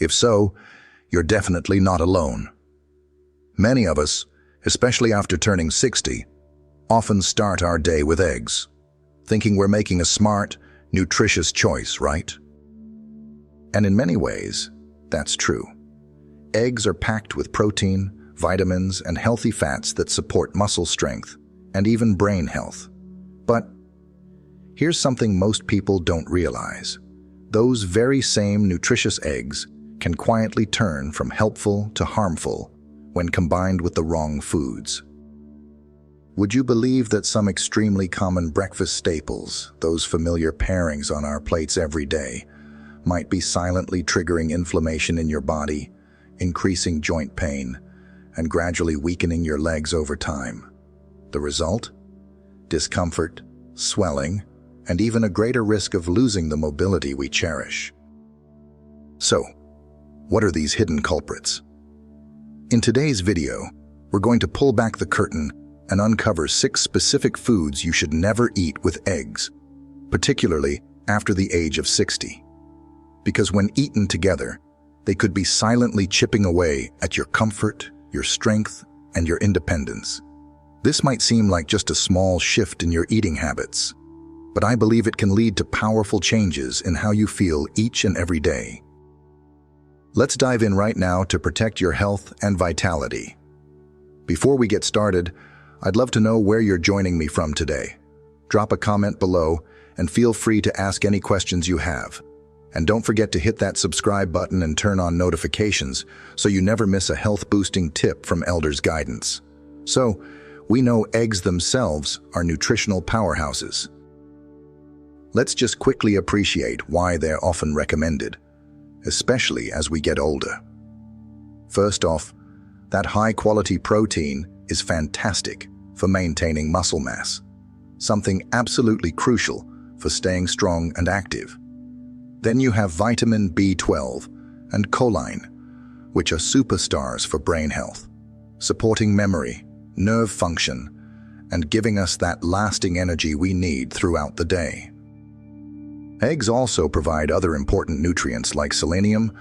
If so, you're definitely not alone. Many of us, especially after turning 60, often start our day with eggs, thinking we're making a smart, nutritious choice, right? And in many ways, that's true. Eggs are packed with protein, vitamins, and healthy fats that support muscle strength and even brain health. But here's something most people don't realize. Those very same nutritious eggs can quietly turn from helpful to harmful when combined with the wrong foods. Would you believe that some extremely common breakfast staples, those familiar pairings on our plates every day, might be silently triggering inflammation in your body, increasing joint pain, and gradually weakening your legs over time? The result? Discomfort, swelling, and even a greater risk of losing the mobility we cherish. So, what are these hidden culprits? In today's video, we're going to pull back the curtain and uncover 6 specific foods you should never eat with eggs, particularly after the age of 60. Because when eaten together, they could be silently chipping away at your comfort, your strength, and your independence. This might seem like just a small shift in your eating habits, but I believe it can lead to powerful changes in how you feel each and every day. Let's dive in right now to protect your health and vitality. Before we get started, I'd love to know where you're joining me from today. Drop a comment below and feel free to ask any questions you have. And don't forget to hit that subscribe button and turn on notifications so you never miss a health-boosting tip from Elders Guidance. So, we know eggs themselves are nutritional powerhouses. Let's just quickly appreciate why they're often recommended, especially as we get older. First off, that high-quality protein is fantastic for maintaining muscle mass, something absolutely crucial for staying strong and active. Then you have vitamin B12 and choline, which are superstars for brain health, supporting memory, nerve function, and giving us that lasting energy we need throughout the day. Eggs also provide other important nutrients like selenium,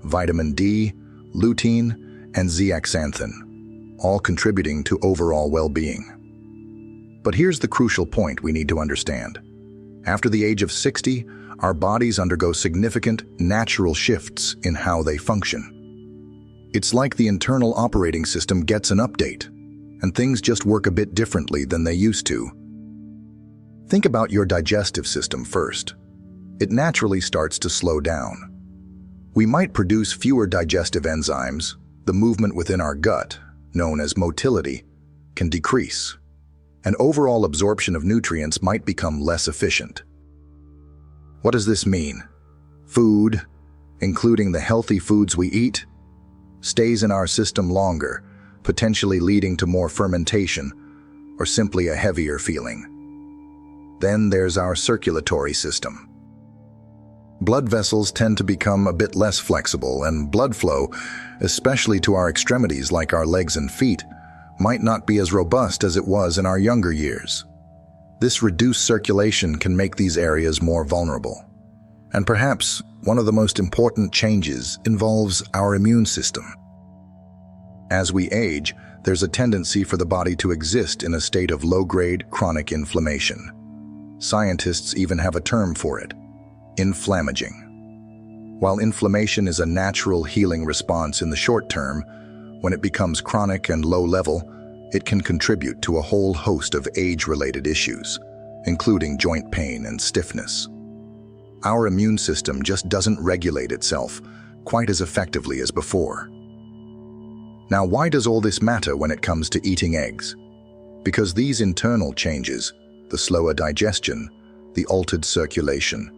vitamin D, lutein, and zeaxanthin, all contributing to overall well-being. But here's the crucial point we need to understand. After the age of 60, our bodies undergo significant natural shifts in how they function. It's like the internal operating system gets an update, and things just work a bit differently than they used to. Think about your digestive system first. It naturally starts to slow down. We might produce fewer digestive enzymes. The movement within our gut, known as motility, can decrease, and overall absorption of nutrients might become less efficient. What does this mean? Food, including the healthy foods we eat, stays in our system longer, potentially leading to more fermentation or simply a heavier feeling. Then there's our circulatory system. Blood vessels tend to become a bit less flexible, and blood flow, especially to our extremities like our legs and feet, might not be as robust as it was in our younger years. This reduced circulation can make these areas more vulnerable. And perhaps one of the most important changes involves our immune system. As we age, there's a tendency for the body to exist in a state of low-grade chronic inflammation. Scientists even have a term for it: inflammaging. While inflammation is a natural healing response in the short term, when it becomes chronic and low-level, it can contribute to a whole host of age-related issues, including joint pain and stiffness. Our immune system just doesn't regulate itself quite as effectively as before. Now, why does all this matter when it comes to eating eggs? Because these internal changes, the slower digestion, the altered circulation,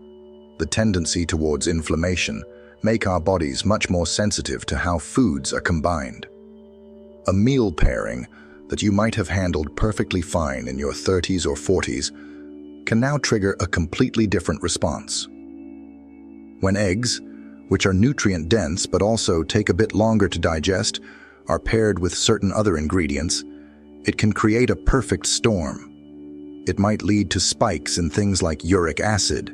the tendency towards inflammation, make our bodies much more sensitive to how foods are combined. A meal pairing that you might have handled perfectly fine in your 30s or 40s can now trigger a completely different response. When eggs, which are nutrient-dense but also take a bit longer to digest, are paired with certain other ingredients, it can create a perfect storm. It might lead to spikes in things like uric acid,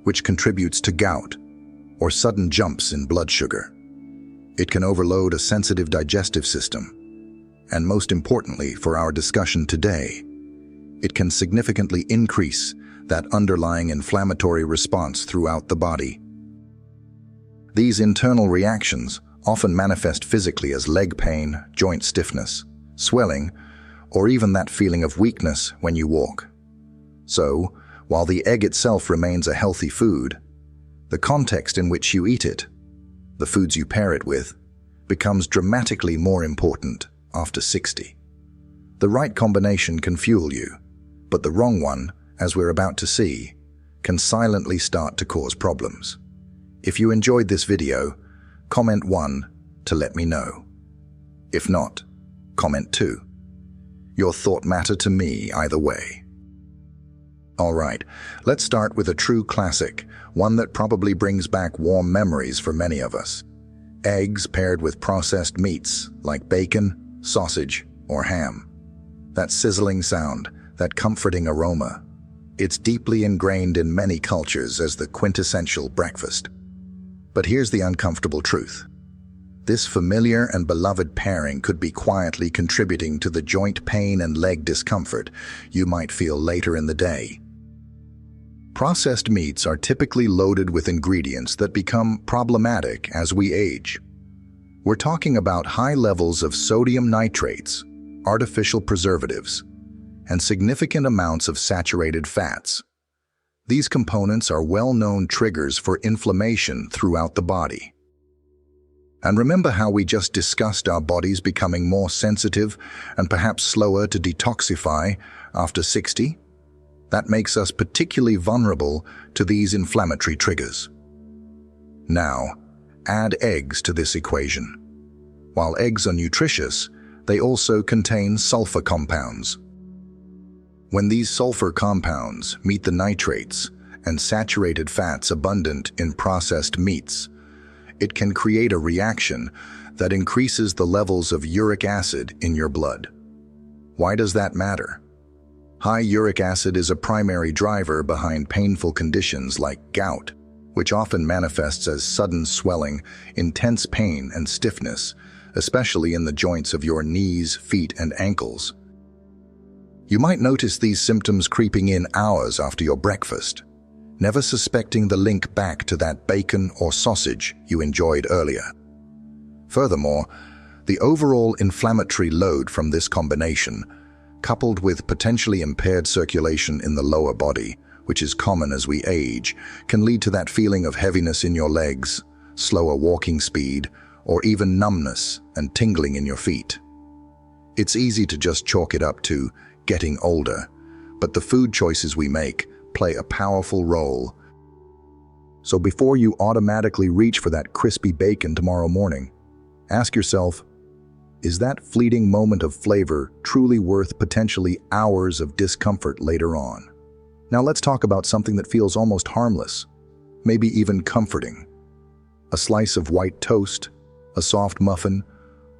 which contributes to gout, or sudden jumps in blood sugar. It can overload a sensitive digestive system. And most importantly for our discussion today, it can significantly increase that underlying inflammatory response throughout the body. These internal reactions often manifest physically as leg pain, joint stiffness, swelling, or even that feeling of weakness when you walk. So, while the egg itself remains a healthy food, the context in which you eat it, the foods you pair it with, becomes dramatically more important after 60. The right combination can fuel you, but the wrong one, as we're about to see, can silently start to cause problems. If you enjoyed this video, comment 1 to let me know. If not, comment 2. Your thought matter to me either way. Alright, let's start with a true classic, one that probably brings back warm memories for many of us. Eggs paired with processed meats like bacon, sausage, or ham. That sizzling sound, that comforting aroma. It's deeply ingrained in many cultures as the quintessential breakfast. But here's the uncomfortable truth. This familiar and beloved pairing could be quietly contributing to the joint pain and leg discomfort you might feel later in the day. Processed meats are typically loaded with ingredients that become problematic as we age. We're talking about high levels of sodium nitrates, artificial preservatives, and significant amounts of saturated fats. These components are well-known triggers for inflammation throughout the body. And remember how we just discussed our bodies becoming more sensitive and perhaps slower to detoxify after 60? That makes us particularly vulnerable to these inflammatory triggers. Now, add eggs to this equation. While eggs are nutritious, they also contain sulfur compounds. When these sulfur compounds meet the nitrates and saturated fats abundant in processed meats, it can create a reaction that increases the levels of uric acid in your blood. Why does that matter? High uric acid is a primary driver behind painful conditions like gout, which often manifests as sudden swelling, intense pain, and stiffness, especially in the joints of your knees, feet, and ankles. You might notice these symptoms creeping in hours after your breakfast, never suspecting the link back to that bacon or sausage you enjoyed earlier. Furthermore, the overall inflammatory load from this combination, coupled with potentially impaired circulation in the lower body, which is common as we age, can lead to that feeling of heaviness in your legs, slower walking speed, or even numbness and tingling in your feet. It's easy to just chalk it up to getting older, but the food choices we make play a powerful role. So before you automatically reach for that crispy bacon tomorrow morning, ask yourself, is that fleeting moment of flavor truly worth potentially hours of discomfort later on? Now let's talk about something that feels almost harmless, maybe even comforting. A slice of white toast, a soft muffin,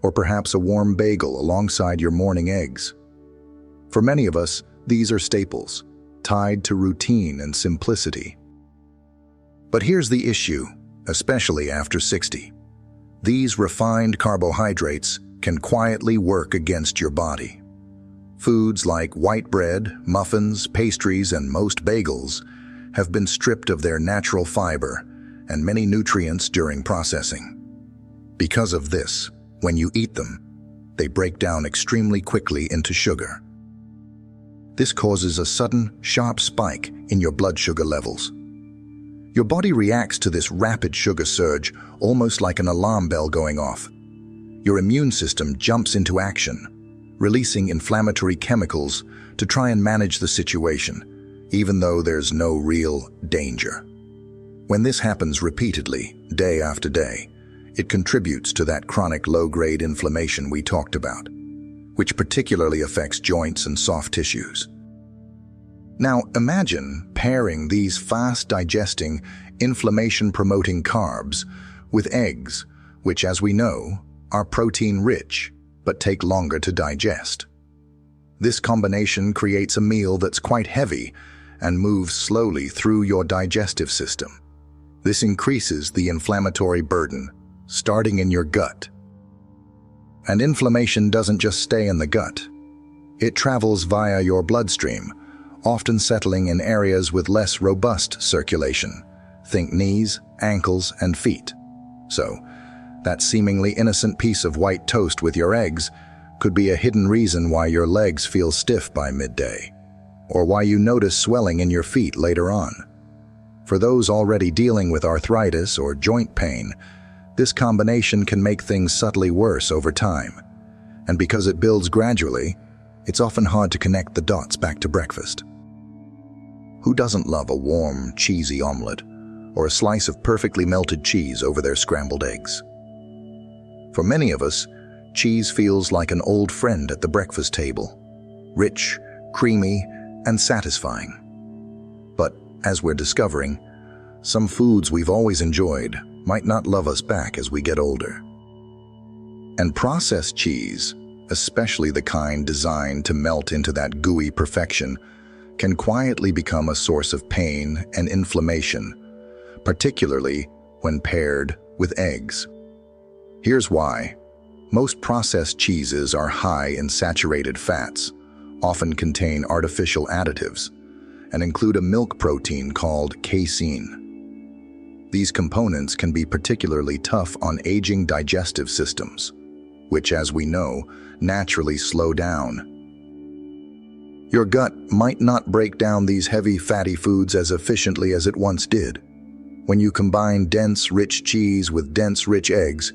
or perhaps a warm bagel alongside your morning eggs. For many of us, these are staples, tied to routine and simplicity. But here's the issue, especially after 60. These refined carbohydrates can quietly work against your body. Foods like white bread, muffins, pastries, and most bagels have been stripped of their natural fiber and many nutrients during processing. Because of this, when you eat them, they break down extremely quickly into sugar. This causes a sudden, sharp spike in your blood sugar levels. Your body reacts to this rapid sugar surge almost like an alarm bell going off. Your immune system jumps into action, releasing inflammatory chemicals to try and manage the situation, even though there's no real danger. When this happens repeatedly, day after day, it contributes to that chronic low-grade inflammation we talked about, which particularly affects joints and soft tissues. Now imagine pairing these fast-digesting, inflammation-promoting carbs with eggs, which, as we know, are protein-rich but take longer to digest. This combination creates a meal that's quite heavy and moves slowly through your digestive system. This increases the inflammatory burden, starting in your gut. And inflammation doesn't just stay in the gut. It travels via your bloodstream, often settling in areas with less robust circulation. Think knees, ankles, and feet. So, that seemingly innocent piece of white toast with your eggs could be a hidden reason why your legs feel stiff by midday, or why you notice swelling in your feet later on. For those already dealing with arthritis or joint pain, this combination can make things subtly worse over time. And because it builds gradually, it's often hard to connect the dots back to breakfast. Who doesn't love a warm, cheesy omelet or a slice of perfectly melted cheese over their scrambled eggs? For many of us, cheese feels like an old friend at the breakfast table, rich, creamy, and satisfying. But as we're discovering, some foods we've always enjoyed might not love us back as we get older. And processed cheese, especially the kind designed to melt into that gooey perfection, can quietly become a source of pain and inflammation, particularly when paired with eggs. Here's why. Most processed cheeses are high in saturated fats, often contain artificial additives, and include a milk protein called casein. These components can be particularly tough on aging digestive systems, which, as we know, naturally slow down. Your gut might not break down these heavy, fatty foods as efficiently as it once did. When you combine dense, rich cheese with dense, rich eggs,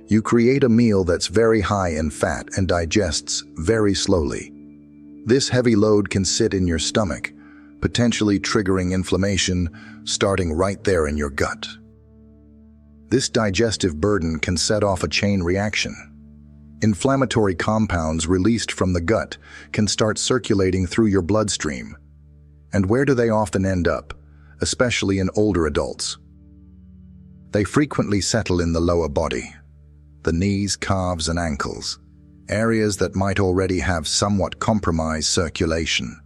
you create a meal that's very high in fat and digests very slowly. This heavy load can sit in your stomach, potentially triggering inflammation, starting right there in your gut. This digestive burden can set off a chain reaction. Inflammatory compounds released from the gut can start circulating through your bloodstream. And where do they often end up, especially in older adults? They frequently settle in the lower body, the knees, calves, and ankles, areas that might already have somewhat compromised circulation.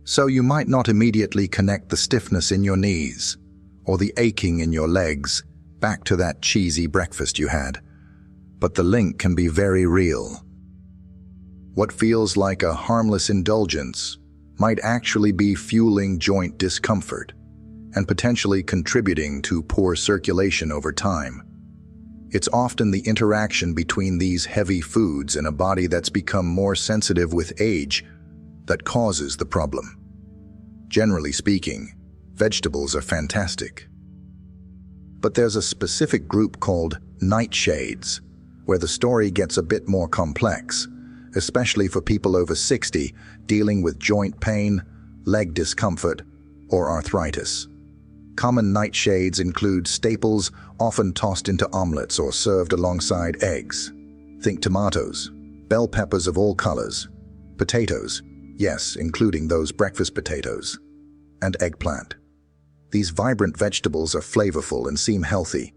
So you might not immediately connect the stiffness in your knees or the aching in your legs back to that cheesy breakfast you had, but the link can be very real. What feels like a harmless indulgence might actually be fueling joint discomfort and potentially contributing to poor circulation over time. It's often the interaction between these heavy foods in a body that's become more sensitive with age that causes the problem. Generally speaking, vegetables are fantastic. But there's a specific group called nightshades, where the story gets a bit more complex, especially for people over 60 dealing with joint pain, leg discomfort, or arthritis. Common nightshades include staples often tossed into omelets or served alongside eggs. Think tomatoes, bell peppers of all colors, potatoes, yes, including those breakfast potatoes, and eggplant. These vibrant vegetables are flavorful and seem healthy,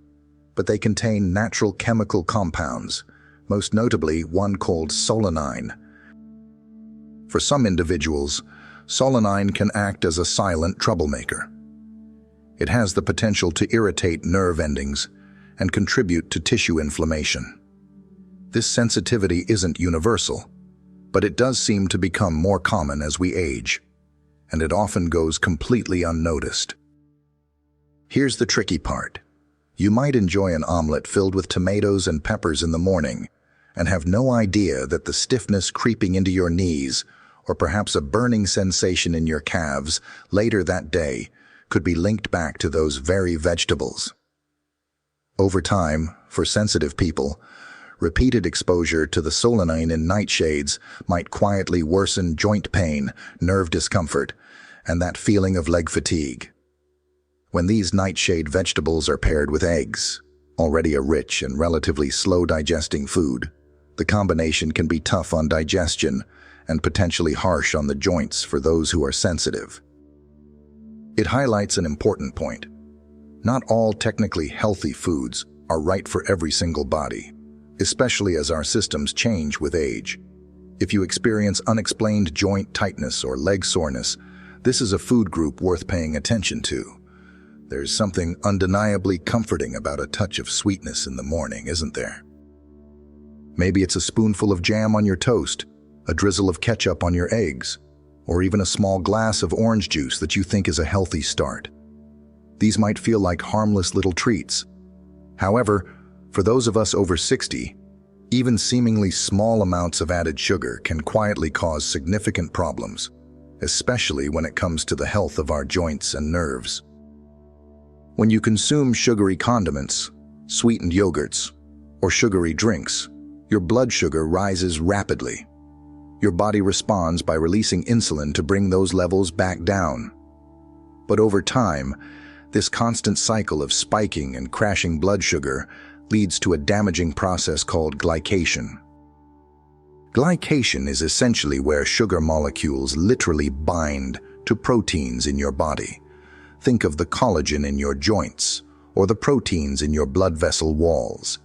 but they contain natural chemical compounds, most notably one called solanine. For some individuals, solanine can act as a silent troublemaker. It has the potential to irritate nerve endings and contribute to tissue inflammation. This sensitivity isn't universal, but it does seem to become more common as we age, and it often goes completely unnoticed. Here's the tricky part. You might enjoy an omelet filled with tomatoes and peppers in the morning and have no idea that the stiffness creeping into your knees or perhaps a burning sensation in your calves later that day could be linked back to those very vegetables. Over time, for sensitive people, repeated exposure to the solanine in nightshades might quietly worsen joint pain, nerve discomfort, and that feeling of leg fatigue. When these nightshade vegetables are paired with eggs, already a rich and relatively slow-digesting food, the combination can be tough on digestion and potentially harsh on the joints for those who are sensitive. It highlights an important point. Not all technically healthy foods are right for every single body, especially as our systems change with age. If you experience unexplained joint tightness or leg soreness, this is a food group worth paying attention to. There's something undeniably comforting about a touch of sweetness in the morning, isn't there? Maybe it's a spoonful of jam on your toast, a drizzle of ketchup on your eggs, or even a small glass of orange juice that you think is a healthy start. These might feel like harmless little treats. However, for those of us over 60, even seemingly small amounts of added sugar can quietly cause significant problems, especially when it comes to the health of our joints and nerves. When you consume sugary condiments, sweetened yogurts, or sugary drinks, your blood sugar rises rapidly. Your body responds by releasing insulin to bring those levels back down. But over time, this constant cycle of spiking and crashing blood sugar leads to a damaging process called glycation. Glycation is essentially where sugar molecules literally bind to proteins in your body. Think of the collagen in your joints or the proteins in your blood vessel walls.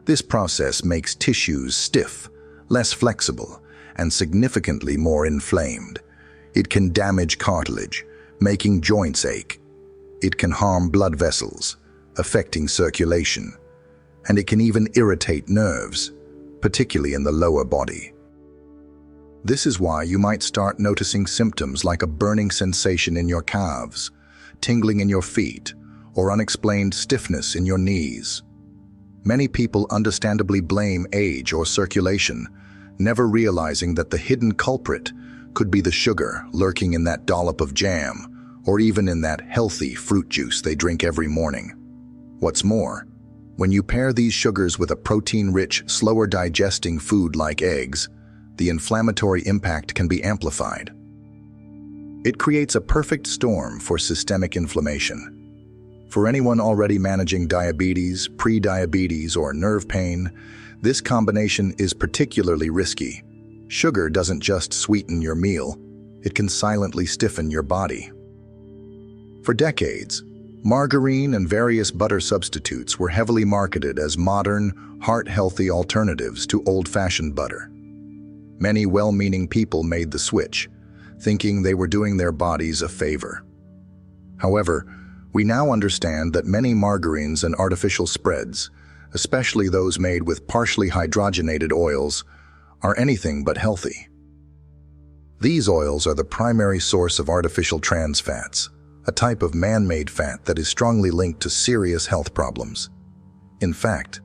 This process makes tissues stiff, less flexible, and significantly more inflamed. It can damage cartilage, making joints ache. It can harm blood vessels, affecting circulation. And it can even irritate nerves, particularly in the lower body. This is why you might start noticing symptoms like a burning sensation in your calves, tingling in your feet, or unexplained stiffness in your knees. Many people understandably blame age or circulation, never realizing that the hidden culprit could be the sugar lurking in that dollop of jam, or even in that healthy fruit juice they drink every morning. What's more, when you pair these sugars with a protein-rich, slower digesting food like eggs, the inflammatory impact can be amplified. It creates a perfect storm for systemic inflammation. For anyone already managing diabetes, pre-diabetes, or nerve pain, this combination is particularly risky. Sugar doesn't just sweeten your meal, it can silently stiffen your body. For decades, margarine and various butter substitutes were heavily marketed as modern, heart-healthy alternatives to old-fashioned butter. Many well-meaning people made the switch, thinking they were doing their bodies a favor. However, we now understand that many margarines and artificial spreads, especially those made with partially hydrogenated oils, are anything but healthy. These oils are the primary source of artificial trans fats, a type of man-made fat that is strongly linked to serious health problems. In fact,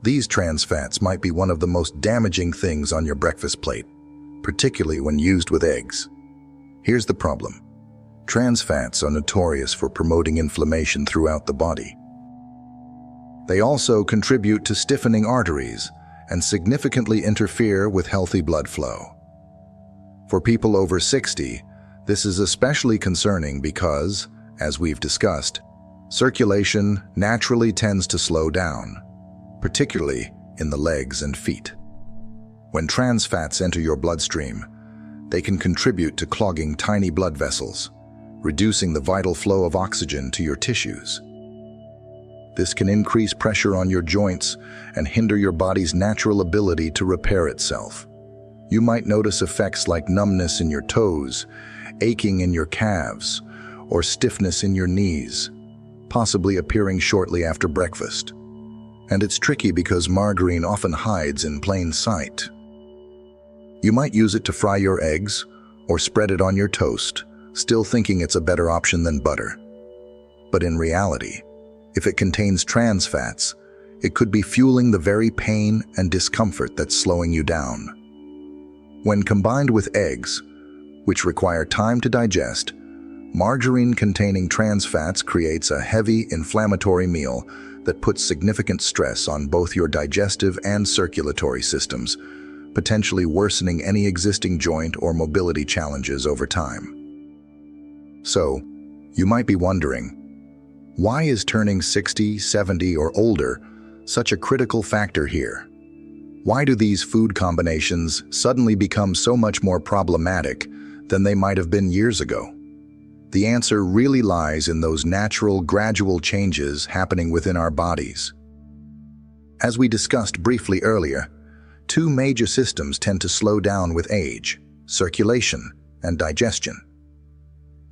these trans fats might be one of the most damaging things on your breakfast plate, particularly when used with eggs. Here's the problem. Trans fats are notorious for promoting inflammation throughout the body. They also contribute to stiffening arteries and significantly interfere with healthy blood flow. For people over 60, this is especially concerning because, as we've discussed, circulation naturally tends to slow down, particularly in the legs and feet. When trans fats enter your bloodstream, they can contribute to clogging tiny blood vessels, reducing the vital flow of oxygen to your tissues. This can increase pressure on your joints and hinder your body's natural ability to repair itself. You might notice effects like numbness in your toes, aching in your calves, or stiffness in your knees, possibly appearing shortly after breakfast. And it's tricky because margarine often hides in plain sight. You might use it to fry your eggs or spread it on your toast, still thinking it's a better option than butter. But in reality, if it contains trans fats, it could be fueling the very pain and discomfort that's slowing you down. When combined with eggs, which require time to digest, margarine containing trans fats creates a heavy, inflammatory meal that puts significant stress on both your digestive and circulatory systems, potentially worsening any existing joint or mobility challenges over time. So, you might be wondering, why is turning 60, 70, or older such a critical factor here? Why do these food combinations suddenly become so much more problematic than they might have been years ago? The answer really lies in those natural, gradual changes happening within our bodies. As we discussed briefly earlier, two major systems tend to slow down with age: circulation and digestion.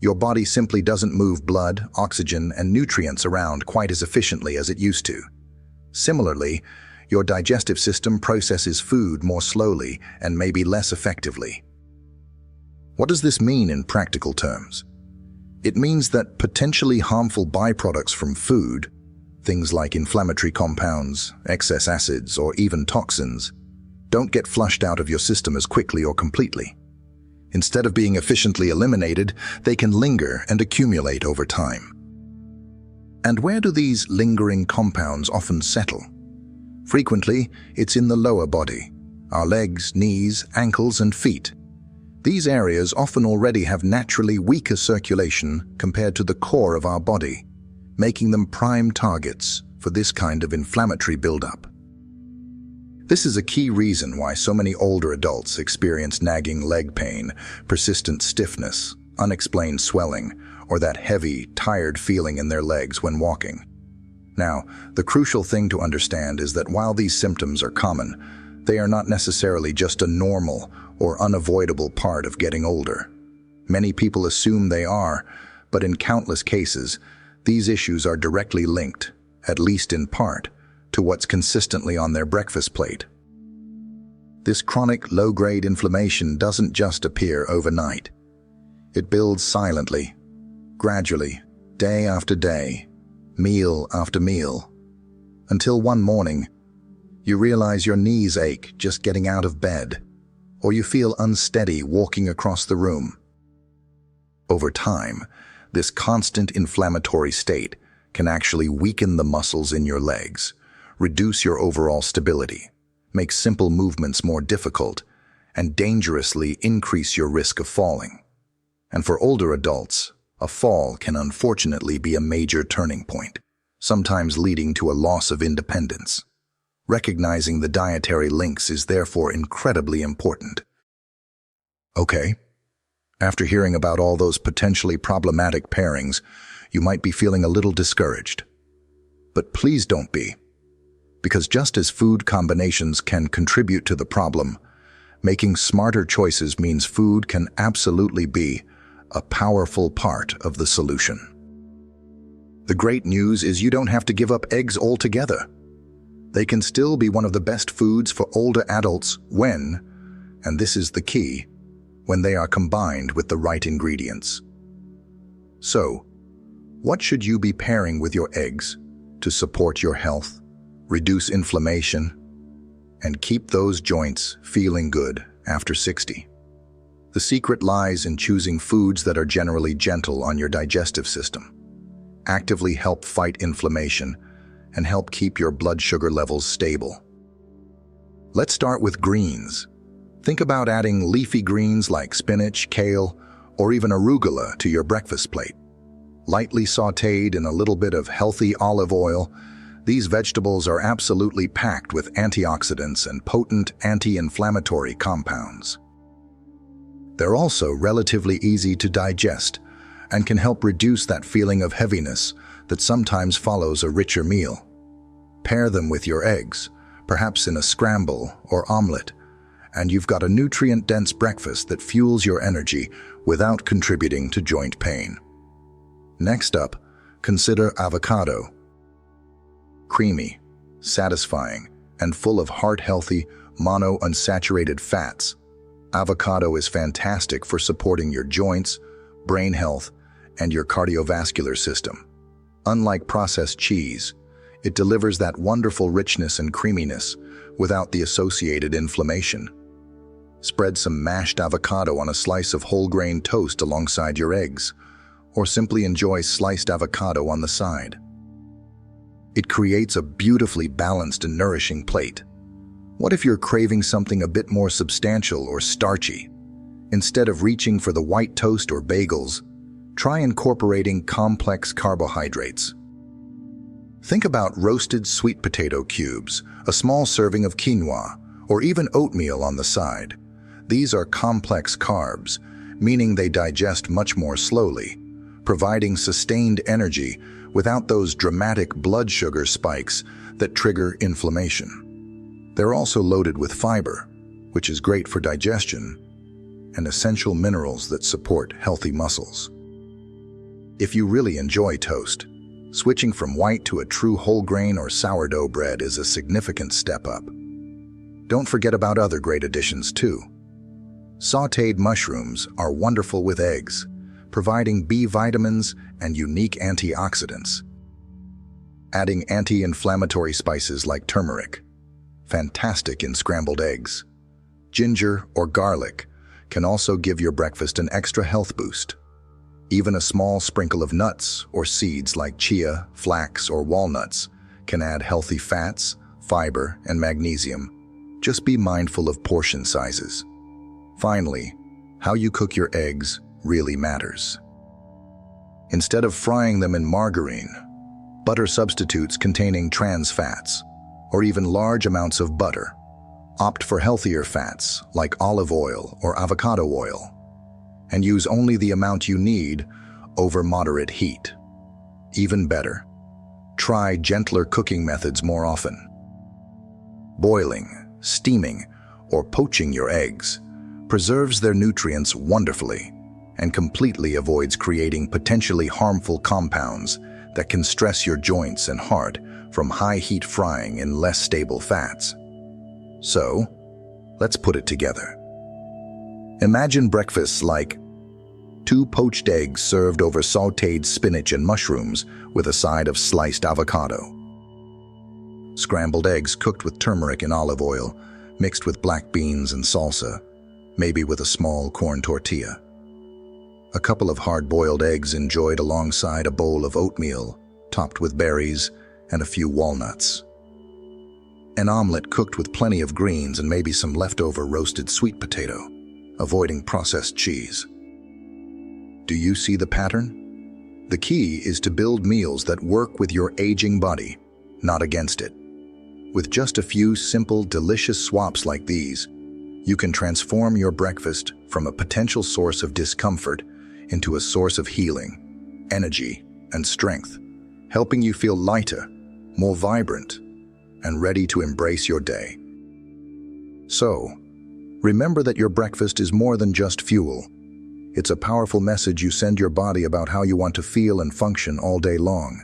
Your body simply doesn't move blood, oxygen, and nutrients around quite as efficiently as it used to. Similarly, your digestive system processes food more slowly and maybe less effectively. What does this mean in practical terms? It means that potentially harmful byproducts from food, things like inflammatory compounds, excess acids, or even toxins, don't get flushed out of your system as quickly or completely. Instead of being efficiently eliminated, they can linger and accumulate over time. And where do these lingering compounds often settle? Frequently, it's in the lower body, our legs, knees, ankles, and feet. These areas often already have naturally weaker circulation compared to the core of our body, making them prime targets for this kind of inflammatory buildup. This is a key reason why so many older adults experience nagging leg pain, persistent stiffness, unexplained swelling, or that heavy, tired feeling in their legs when walking. Now, the crucial thing to understand is that while these symptoms are common, they are not necessarily just a normal or unavoidable part of getting older. Many people assume they are, but in countless cases, these issues are directly linked, at least in part, to what's consistently on their breakfast plate. This chronic low-grade inflammation doesn't just appear overnight. It builds silently, gradually, day after day, meal after meal, until one morning, you realize your knees ache just getting out of bed, or you feel unsteady walking across the room. Over time, this constant inflammatory state can actually weaken the muscles in your legs, reduce your overall stability, make simple movements more difficult, and dangerously increase your risk of falling. And for older adults, a fall can unfortunately be a major turning point, sometimes leading to a loss of independence. Recognizing the dietary links is therefore incredibly important. Okay, after hearing about all those potentially problematic pairings, you might be feeling a little discouraged. But please don't be. Because just as food combinations can contribute to the problem, making smarter choices means food can absolutely be a powerful part of the solution. The great news is you don't have to give up eggs altogether. They can still be one of the best foods for older adults when, and this is the key, when they are combined with the right ingredients. So, what should you be pairing with your eggs to support your health, reduce inflammation, and keep those joints feeling good after 60? The secret lies in choosing foods that are generally gentle on your digestive system, actively help fight inflammation, and help keep your blood sugar levels stable. Let's start with greens. Think about adding leafy greens like spinach, kale, or even arugula to your breakfast plate. Lightly sautéed in a little bit of healthy olive oil, these vegetables are absolutely packed with antioxidants and potent anti-inflammatory compounds. They're also relatively easy to digest and can help reduce that feeling of heaviness that sometimes follows a richer meal. Pair them with your eggs, perhaps in a scramble or omelet, and you've got a nutrient-dense breakfast that fuels your energy without contributing to joint pain. Next up, consider avocado. Creamy, satisfying, and full of heart-healthy, monounsaturated fats, avocado is fantastic for supporting your joints, brain health, and your cardiovascular system. Unlike processed cheese, it delivers that wonderful richness and creaminess without the associated inflammation. Spread some mashed avocado on a slice of whole-grain toast alongside your eggs, or simply enjoy sliced avocado on the side. It creates a beautifully balanced and nourishing plate. What if you're craving something a bit more substantial or starchy? Instead of reaching for the white toast or bagels, try incorporating complex carbohydrates. Think about roasted sweet potato cubes, a small serving of quinoa, or even oatmeal on the side. These are complex carbs, meaning they digest much more slowly, providing sustained energy without those dramatic blood sugar spikes that trigger inflammation. They're also loaded with fiber, which is great for digestion, and essential minerals that support healthy muscles. If you really enjoy toast, switching from white to a true whole grain or sourdough bread is a significant step up. Don't forget about other great additions too. Sautéed mushrooms are wonderful with eggs, providing B vitamins and unique antioxidants. Adding anti-inflammatory spices like turmeric, fantastic in scrambled eggs. Ginger or garlic can also give your breakfast an extra health boost. Even a small sprinkle of nuts or seeds like chia, flax, or walnuts can add healthy fats, fiber, and magnesium. Just be mindful of portion sizes. Finally, how you cook your eggs really matters. Instead of frying them in margarine, butter substitutes containing trans fats, or even large amounts of butter. Opt for healthier fats like olive oil or avocado oil, and use only the amount you need over moderate heat. Even better, try gentler cooking methods more often. Boiling, steaming, or poaching your eggs preserves their nutrients wonderfully and completely avoids creating potentially harmful compounds that can stress your joints and heart from high heat frying in less stable fats. So, let's put it together. Imagine breakfasts like 2 poached eggs served over sautéed spinach and mushrooms with a side of sliced avocado. Scrambled eggs cooked with turmeric and olive oil, mixed with black beans and salsa, maybe with a small corn tortilla. A couple of hard-boiled eggs enjoyed alongside a bowl of oatmeal, topped with berries and a few walnuts. An omelet cooked with plenty of greens and maybe some leftover roasted sweet potato, avoiding processed cheese. Do you see the pattern? The key is to build meals that work with your aging body, not against it. With just a few simple, delicious swaps like these, you can transform your breakfast from a potential source of discomfort into a source of healing, energy, and strength, helping you feel lighter, more vibrant, and ready to embrace your day. So, remember that your breakfast is more than just fuel. It's a powerful message you send your body about how you want to feel and function all day long.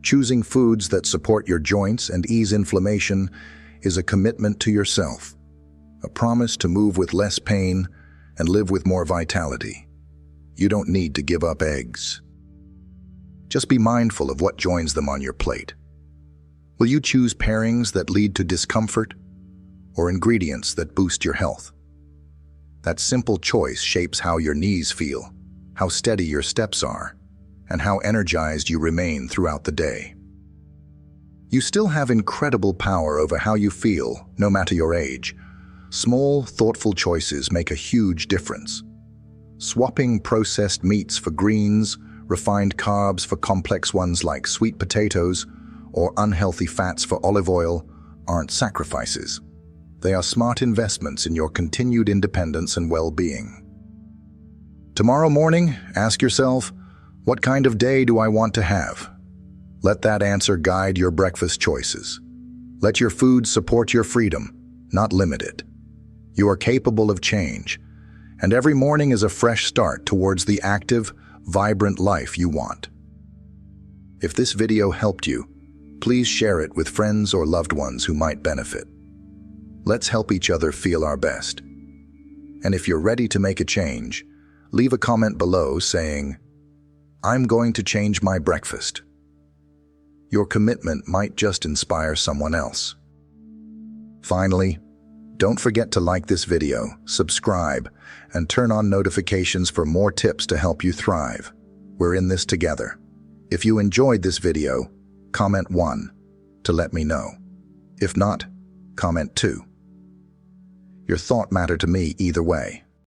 Choosing foods that support your joints and ease inflammation is a commitment to yourself, a promise to move with less pain and live with more vitality. You don't need to give up eggs. Just be mindful of what joins them on your plate. Will you choose pairings that lead to discomfort or ingredients that boost your health? That simple choice shapes how your knees feel, how steady your steps are, and how energized you remain throughout the day. You still have incredible power over how you feel, no matter your age. Small, thoughtful choices make a huge difference. Swapping processed meats for greens, refined carbs for complex ones like sweet potatoes, or unhealthy fats for olive oil aren't sacrifices. They are smart investments in your continued independence and well-being. Tomorrow morning, ask yourself, what kind of day do I want to have? Let that answer guide your breakfast choices. Let your food support your freedom, not limit it. You are capable of change, and every morning is a fresh start towards the active, vibrant life you want. If this video helped you, please share it with friends or loved ones who might benefit. Let's help each other feel our best. And if you're ready to make a change, leave a comment below saying, "I'm going to change my breakfast." Your commitment might just inspire someone else. Finally, don't forget to like this video, subscribe, and turn on notifications for more tips to help you thrive. We're in this together. If you enjoyed this video, comment 1 to let me know. If not, comment 2. Your thought matters to me either way.